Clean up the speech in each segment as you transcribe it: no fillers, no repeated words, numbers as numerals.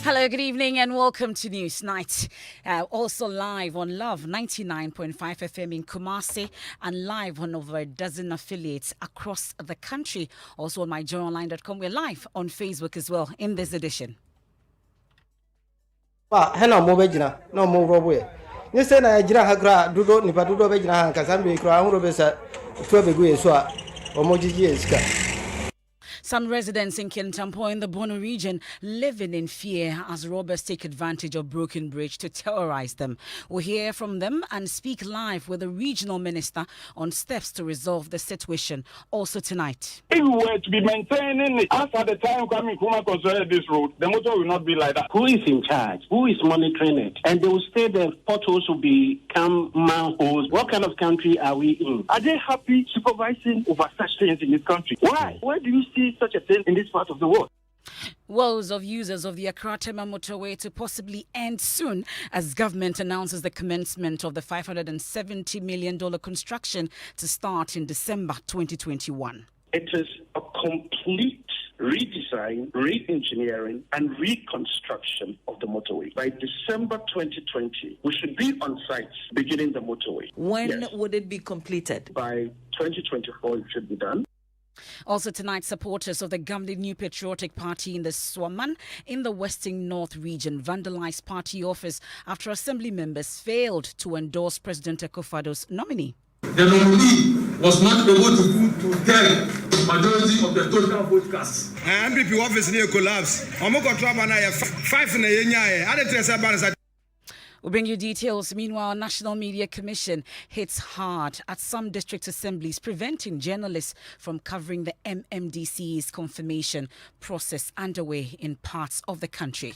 Hello, good evening, and welcome to Newsnight. Also live on Love 99.5 FM in Kumasi and live on over a dozen affiliates across the country. Also on myjoyonline.com. We're live on Facebook as well in this edition. Hello, Mobejina, no more Robo. You say Nigeria Hagra, Dudo, Nipadudo Vejina, Casambi, Crown Robesa, Twebegu, or Moji. Some residents in Kintampo in the Bono region living in fear as robbers take advantage of Broken Bridge to terrorize them. We'll hear from them and speak live with the regional minister on steps to resolve the situation. Also tonight. If we were to be maintaining it, as at the time coming Kuma constructed this road, the motor will not be like that. Who is in charge? Who is monitoring it? And they will say the potholes will become manholes. What kind of country are we in? Are they happy supervising over such things in this country? Why? Where do you see such a thing in this part of the world? Woes of users of the Accra-Tema motorway to possibly end soon as government announces the commencement of the $570 million construction to start in December 2021. It is a complete redesign, re-engineering and reconstruction of the motorway. By December 2020, we should be on site beginning the motorway. When would it be completed? By 2024, it should be done. Also tonight, supporters of the Gamdi New Patriotic Party in the Swaman in the Western North region vandalized party office after assembly members failed to endorse President Akufo-Addo's nominee. The nominee was not able to tell the majority of the total vote cast. MPP office near collapse. We'll bring you details. Meanwhile, National Media Commission hits hard at some district assemblies, preventing journalists from covering the MMDC's confirmation process underway in parts of the country.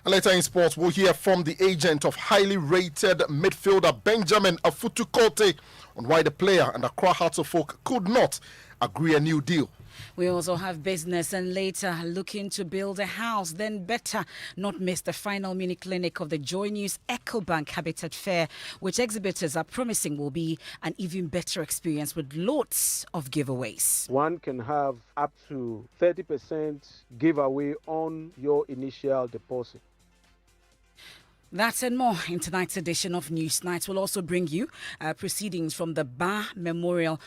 And later in sports, we'll hear from the agent of highly rated midfielder Benjamin Afutu-Kote on why the player and Accra Hearts of Oak could not agree a new deal. We also have business and later looking to build a house, then better not miss the final mini clinic of the Joy News EcoBank Habitat Fair, which exhibitors are promising will be an even better experience with loads of giveaways. One can have up to 30% giveaway on your initial deposit. That and more in tonight's edition of Newsnight. We'll also bring you proceedings from the Bar Memorial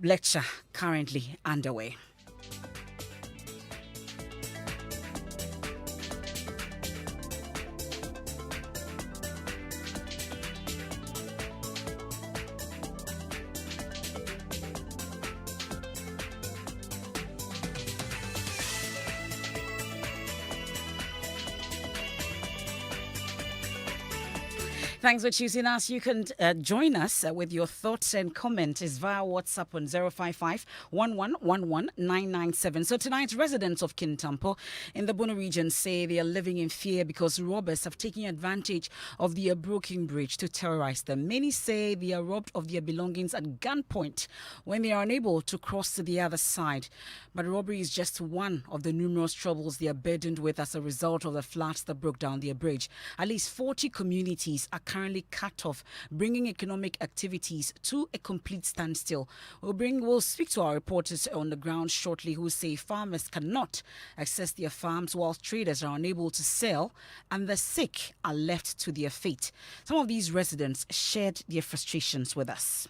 Lecture currently underway. Thanks for choosing us. You can join us with your thoughts and comments via WhatsApp on 055-1111-997. So tonight, residents of Kintampo in the Bono region say they are living in fear because robbers have taken advantage of the Broken Bridge to terrorize them. Many say they are robbed of their belongings at gunpoint when they are unable to cross to the other side. But robbery is just one of the numerous troubles they are burdened with as a result of the floods that broke down their bridge. At least 40 communities are currently cut off, bringing economic activities to a complete standstill. We'll speak to our reporters on the ground shortly who say farmers cannot access their farms while traders are unable to sell and the sick are left to their fate. Some of these residents shared their frustrations with us.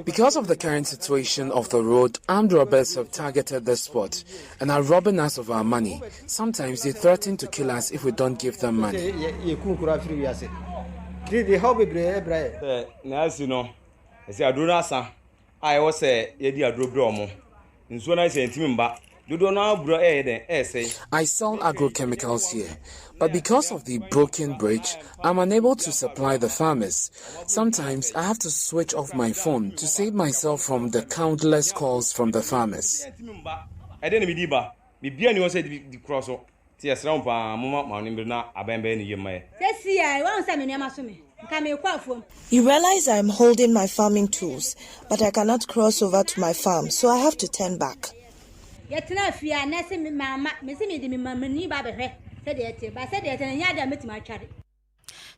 Because of the current situation of the road, armed robbers have targeted the spot and are robbing us of our money. Sometimes they threaten to kill us if we don't give them money. I sell agrochemicals here, but because of the broken bridge, I'm unable to supply the farmers. Sometimes I have to switch off my phone to save myself from the countless calls from the farmers. You realize I'm holding my farming tools, but I cannot cross over to my farm, so I have to turn back.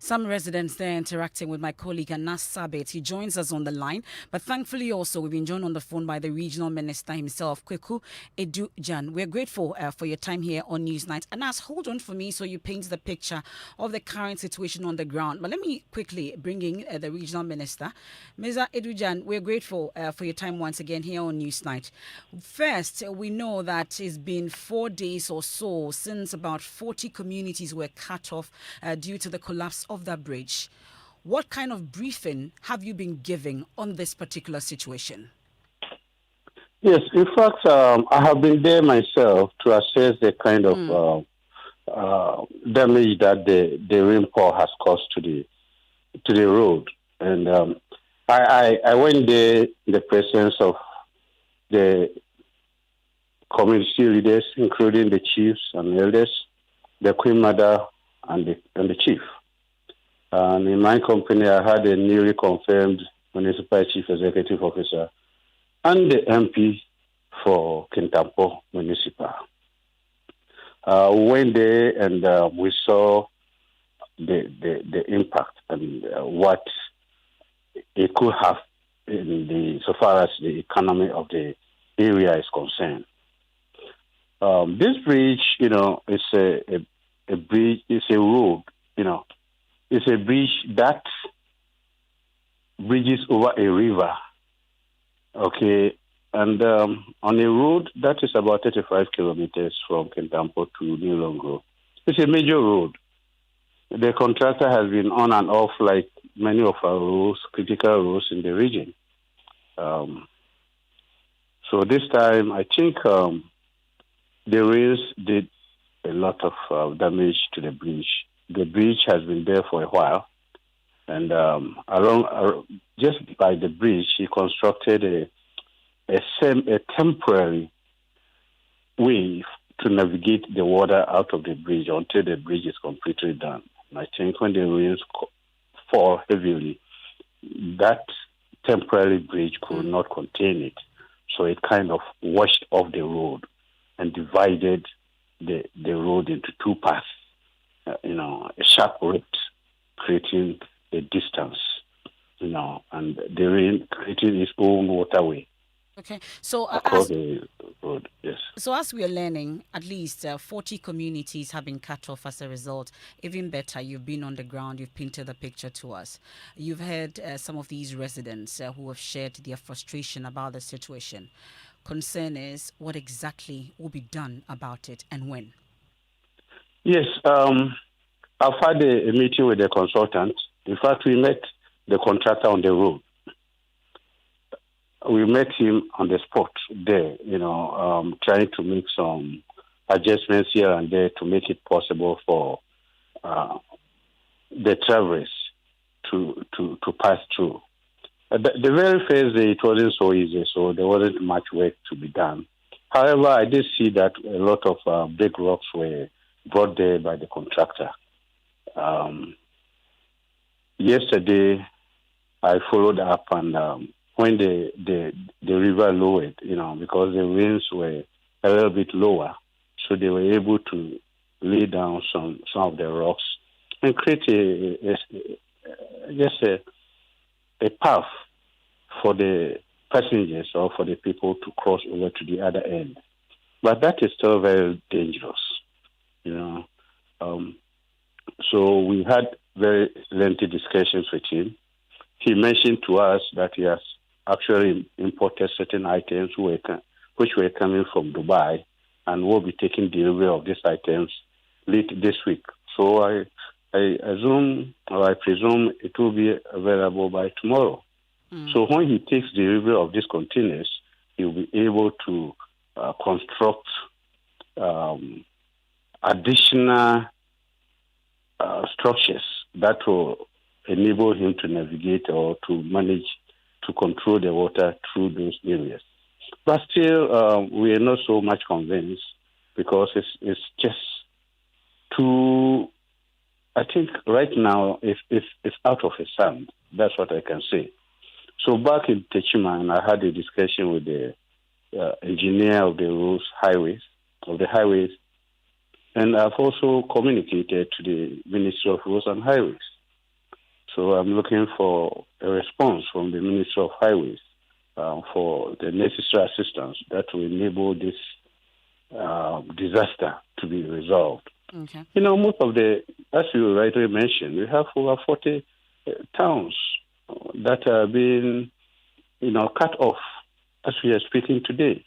Some residents there interacting with my colleague Anas Sabet. He joins us on the line, but thankfully also we've been joined on the phone by the regional minister himself, Kweku Edu-Jan. We're grateful for your time here on Newsnight. Anas, hold on for me so you paint the picture of the current situation on the ground. But let me quickly bring in the regional minister. Mr. Edu-Jan, we're grateful for your time once again here on Newsnight. First, we know that it's been 4 days or so since about 40 communities were cut off due to the collapse of that bridge. What kind of briefing have you been giving on this particular situation? Yes, in fact, I have been there myself to assess the kind of damage that the rainfall has caused to the road, and I went there in the presence of the community leaders, including the chiefs and elders, the Queen Mother, and the chief. And in my company, I had a newly confirmed municipal chief executive officer and the MP for Kintampo Municipal. We went there and we saw the impact and what it could have so far as the economy of the area is concerned. This bridge, is a bridge, it's a road, it's a bridge that bridges over a river, okay, and on a road that is about 35 kilometers from Kintampo to New Longo. It's a major road. The contractor has been on and off like many of our roads, critical roads in the region. So this time, I think the rains did a lot of damage to the bridge. The bridge has been there for a while, and just by the bridge, he constructed a temporary way to navigate the water out of the bridge until the bridge is completely done. And I think when the rains fall heavily, that temporary bridge could not contain it, so it kind of washed off the road and divided the road into two paths. A sharp route creating a distance, and the rain creating its own waterway. Okay, so across the road, yes. So as we are learning, at least 40 communities have been cut off as a result. Even better, you've been on the ground, you've painted the picture to us. You've heard some of these residents who have shared their frustration about the situation. Concern is what exactly will be done about it and when? Yes, I've had a meeting with the consultant. In fact, we met the contractor on the road. We met him on the spot there, trying to make some adjustments here and there to make it possible for the travelers to pass through. The very first day, it wasn't so easy, so there wasn't much work to be done. However, I did see that a lot of big rocks were brought there by the contractor. Yesterday, I followed up, and when the river lowered, because the winds were a little bit lower, so they were able to lay down some of the rocks and create a path for the passengers or for the people to cross over to the other end. But that is still very dangerous, So we had very lengthy discussions with him. He mentioned to us that he has actually imported certain items which were coming from Dubai and will be taking delivery of these items late this week. So I presume it will be available by tomorrow. So when he takes delivery of these containers, he will be able to construct additional structures that will enable him to navigate or to manage to control the water through those areas. But still, we are not so much convinced because it's just too. I think right now it's out of his hand. That's what I can say. So back in Techiman, I had a discussion with the engineer of the highways, and I've also communicated to the Ministry of Roads and Highways So I'm looking for a response from the Ministry of Highways for the necessary assistance that will enable this disaster to be resolved. Okay. Most of as you rightly mentioned, we have over 40 towns that are being, cut off as we are speaking today.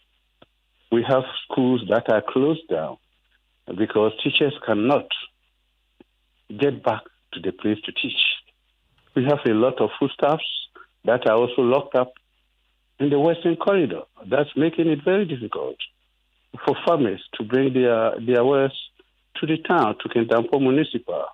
We have schools that are closed down because teachers cannot get back to the place to teach. We have a lot of foodstuffs that are also locked up in the Western Corridor. That's making it very difficult for farmers to bring their wares to the town, to Kintampo Municipal.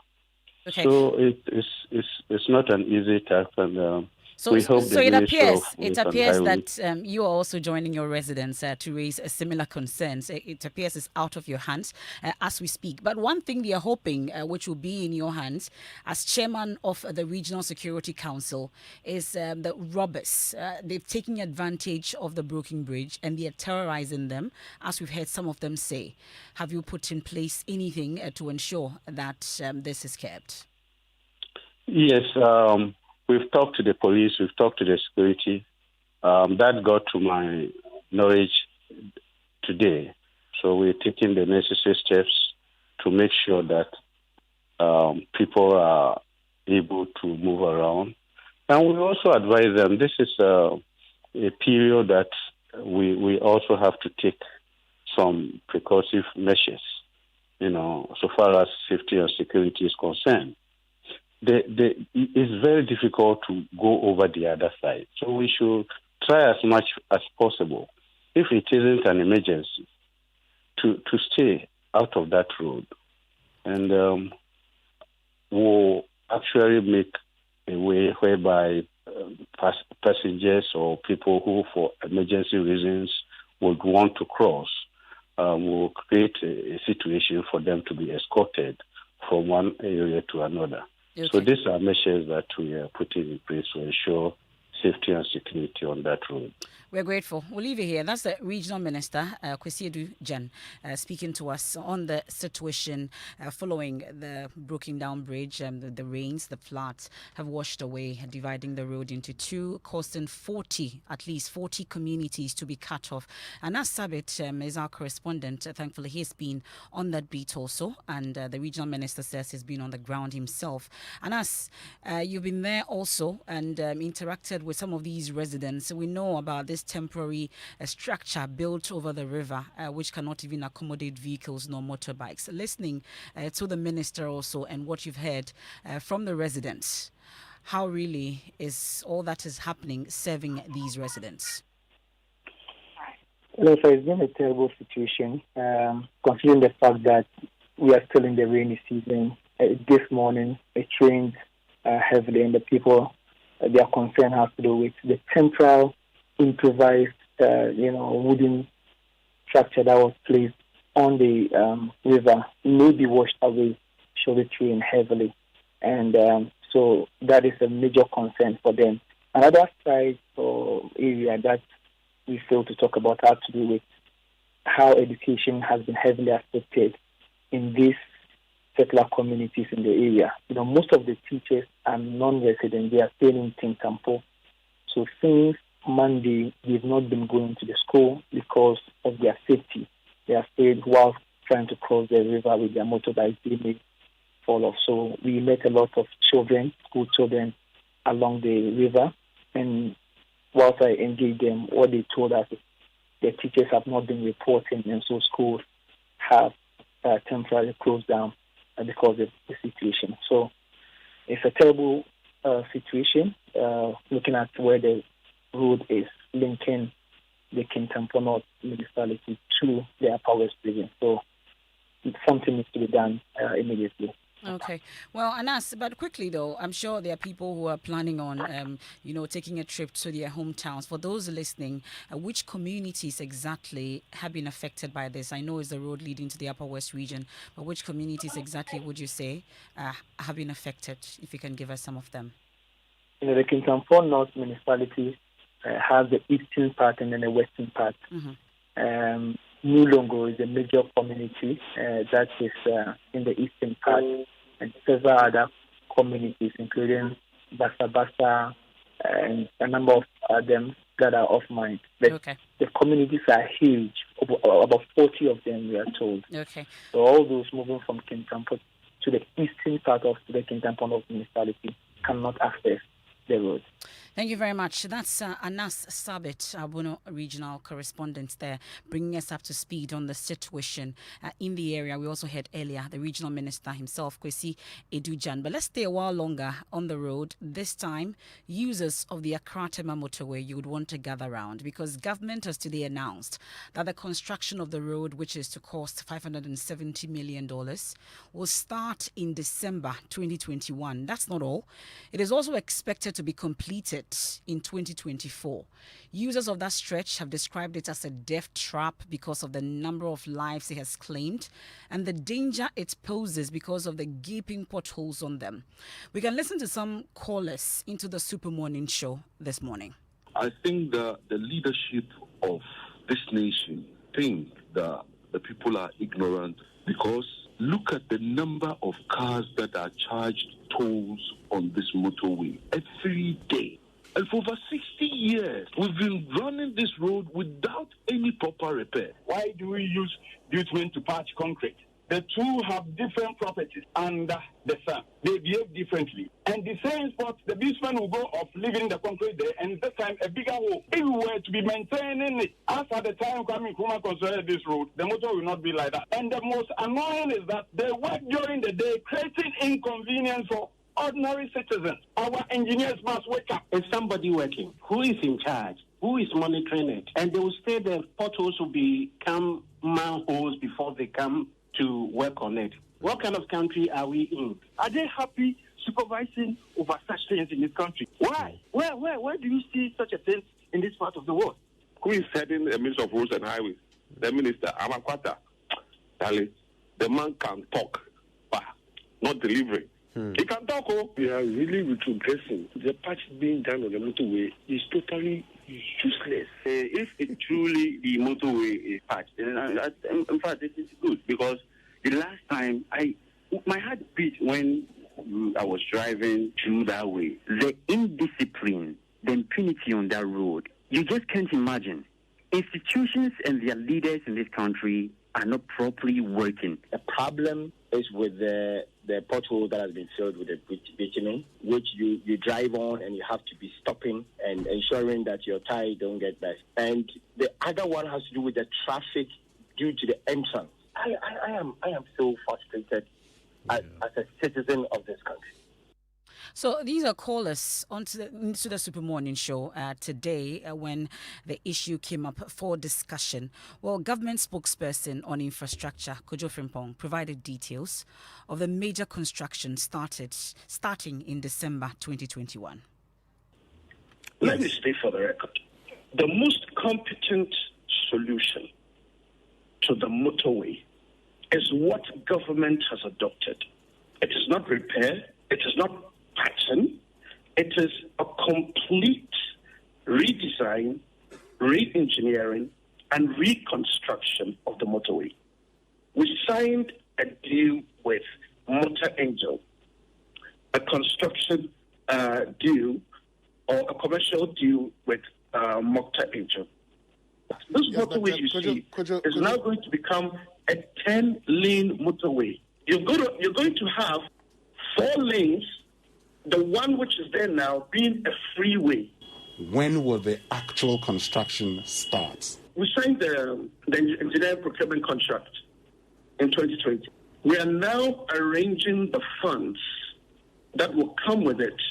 Okay. So it's not an easy task, and So we hope it appears Highways. that you are also joining your residents to raise similar concerns. It appears it's out of your hands as we speak. But one thing we are hoping, which will be in your hands as chairman of the Regional Security Council, is the robbers. They've taken advantage of the broken bridge and they are terrorizing them, as we've heard some of them say. Have you put in place anything to ensure that this is kept? Yes. We've talked to the police, we've talked to the security. That got to my knowledge today. So we're taking the necessary steps to make sure that people are able to move around. And we also advise them this is a period that we also have to take some precautive measures, so far as safety and security is concerned. It's very difficult to go over the other side. So we should try as much as possible, if it isn't an emergency, to stay out of that road. And we'll actually make a way whereby passengers or people who, for emergency reasons, would want to cross, will create a situation for them to be escorted from one area to another. Okay. So these are measures that we are putting in place to ensure safety and security on that road. We're grateful. We'll leave it here. That's the Regional Minister, Kwesiedu Jan, speaking to us on the situation following the broken down bridge. The rains, the floods have washed away, dividing the road into two, causing at least 40 communities to be cut off. And as Sabit is our correspondent, thankfully he's been on that beat also. And the Regional Minister says he's been on the ground himself. And as you've been there also and interacted with some of these residents, we know about this temporary structure built over the river, which cannot even accommodate vehicles nor motorbikes. Listening to the minister also and what you've heard from the residents, how really is all that is happening serving these residents? Well, so it's been a terrible situation, considering the fact that we are still in the rainy season. This morning, it rained heavily, and the people, their concern has to do with the central improvised, wooden structure that was placed on the river may be washed away should it rain heavily. And so that is a major concern for them. Another side or area that we fail to talk about has to do with how education has been heavily affected in these settler communities in the area. Most of the teachers are non-resident. They are staying in Kintampo. So since Monday, they've not been going to the school because of their safety. They are stayed while trying to cross the river with their motorbikes. They may fall off. So we met a lot of children, school children, along the river. And whilst I engaged them, what they told us is the teachers have not been reporting, and so schools have temporarily closed down because of the situation. So it's a terrible situation, looking at where the road is linking the Kintampo North municipality to the Upper West region. So something needs to be done immediately. Okay. Well, Anas, but quickly though, I'm sure there are people who are planning on, taking a trip to their hometowns. For those listening, which communities exactly have been affected by this? I know it's the road leading to the Upper West region, but which communities exactly would you say have been affected? If you can give us some of them. The Kintampo North municipality has the eastern part and then the western part. Mm-hmm. New Longo is a major community that is in the eastern part, and several other communities, including Basa, and a number of them that are off mind. The communities are huge, about 40 of them, we are told. Okay. So all those moving from Kintampo to the eastern part of the Kintampo municipality cannot access the road. Thank you very much. That's Anas Sabit, our Bono regional correspondent there, bringing us up to speed on the situation in the area. We also heard earlier the regional minister himself, Kwesi Edujan. But let's stay a while longer on the road. This time, users of the Accra-Tema motorway you would want to gather around, because government has today announced that the construction of the road, which is to cost $570 million, will start in December 2021. That's not all. It is also expected to be completed in 2024. Users of that stretch have described it as a death trap because of the number of lives it has claimed and the danger it poses because of the gaping potholes on them. We can listen to some callers into the Super Morning Show this morning. I think the leadership of this nation think that the people are ignorant, because look at the number of cars that are charged tolls on this motorway every day. And for over 60 years, we've been running this road without any proper repair. Why do we use bitumen to patch concrete? The two have different properties under the sun. They behave differently. And the same spot, the bitumen will go off, leaving the concrete there, and this time a bigger hole. If we were to be maintaining it, as at the time coming Kuma constructed this road, the motor will not be like that. And the most annoying is that they work during the day, creating inconvenience for ordinary citizens. Our engineers must wake up. If somebody working, who is in charge? Who is monitoring it? And they will say the potholes will become manholes before they come to work on it. What kind of country are we in? Are they happy supervising over such things in this country? Why? Where do you see such a thing in this part of the world? Who is heading the Minister of Roads and Highways? The Minister, Amakwata. The man can talk, but not delivering. He can talk. We are really retrogressing. The patch being done on the motorway is totally useless. If it truly the motorway is patched, in fact, it is good, because the last time my heart beat when I was driving through that way. The indiscipline, the impunity on that road, you just can't imagine. Institutions and their leaders in this country are not properly working. The problem is with the pothole that has been filled with the bitumen, which you drive on and you have to be stopping and ensuring that your tire don't get bent. And the other one has to do with the traffic due to the entrance. I am so frustrated as a citizen of this country. So these are callers into the Super Morning Show today when the issue came up for discussion. Well, government spokesperson on infrastructure, Kojo Frimpong, provided details of the major construction starting in December 2021. Let me state for the record, the most competent solution to the motorway is what government has adopted. It is not repair, it is not patching, it is a complete redesign, re-engineering, and reconstruction of the motorway. We signed a deal with Motor Angel, a construction deal or a commercial deal with Motor Angel. This motorway you see is now going to become a 10-lane motorway. You're going to have 4 lanes, the one which is there now being a freeway. When will the actual construction start? We signed the engineering procurement contract in 2020. We are now arranging the funds that will come with it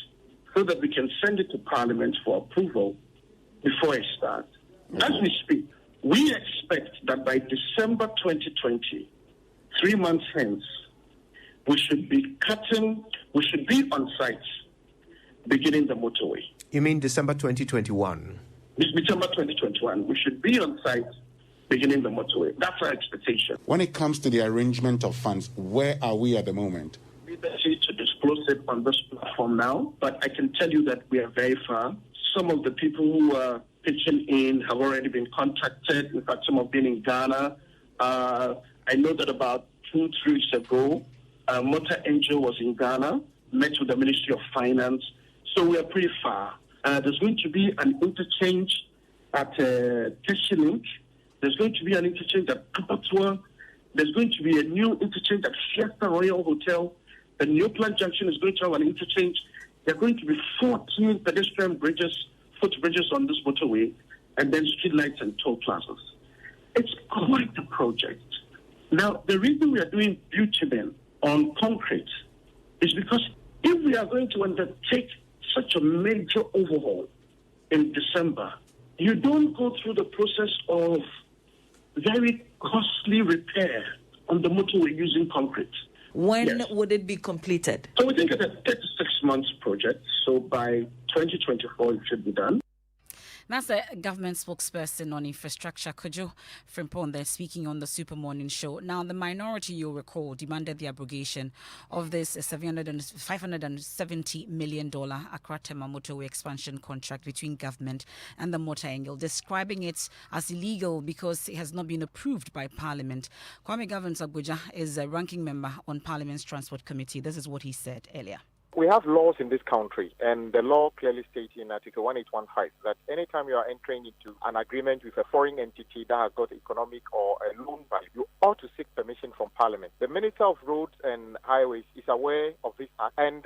so that we can send it to Parliament for approval before it starts. As we speak, we expect that by December 2020, 3 months hence, we should be on site beginning the motorway. You mean December 2021? December 2021. We should be on site beginning the motorway. That's our expectation. When it comes to the arrangement of funds, where are we at the moment? We need to disclose it on this platform now, but I can tell you that we are very far. Some of the people who are pitching in have already been contacted. In fact, some have been in Ghana. I know that about 2-3 weeks ago, Motor Angel was in Ghana, met with the Ministry of Finance. So we are pretty far. There's going to be an interchange at Teshilink. There's going to be an interchange at Abattoir. There's going to be a new interchange at Fiesta Royal Hotel. The New Plant Junction is going to have an interchange. There are going to be 14 pedestrian bridges, footbridges on this motorway, and then street lights and toll plazas. It's quite a project. Now, the reason we are doing bitumen on concrete is because if we are going to undertake such a major overhaul in December, you don't go through the process of very costly repair on the motorway using concrete. When would it be completed? So we think it's a 36 months project. So by 2024, it should be done. That's the government spokesperson on infrastructure, Kojo Frimpong, there speaking on the Super Morning Show. Now, the minority, you'll recall, demanded the abrogation of this $570 million Accra Tema motorway expansion contract between government and the Motor Angle, describing it as illegal because it has not been approved by Parliament. Kwame Govins-Abuja is a ranking member on Parliament's Transport Committee. This is what he said earlier. We have laws in this country, and the law clearly states in Article 1815 that anytime you are entering into an agreement with a foreign entity that has got economic or a loan value, you ought to seek permission from Parliament. The Minister of Roads and Highways is aware of this act, and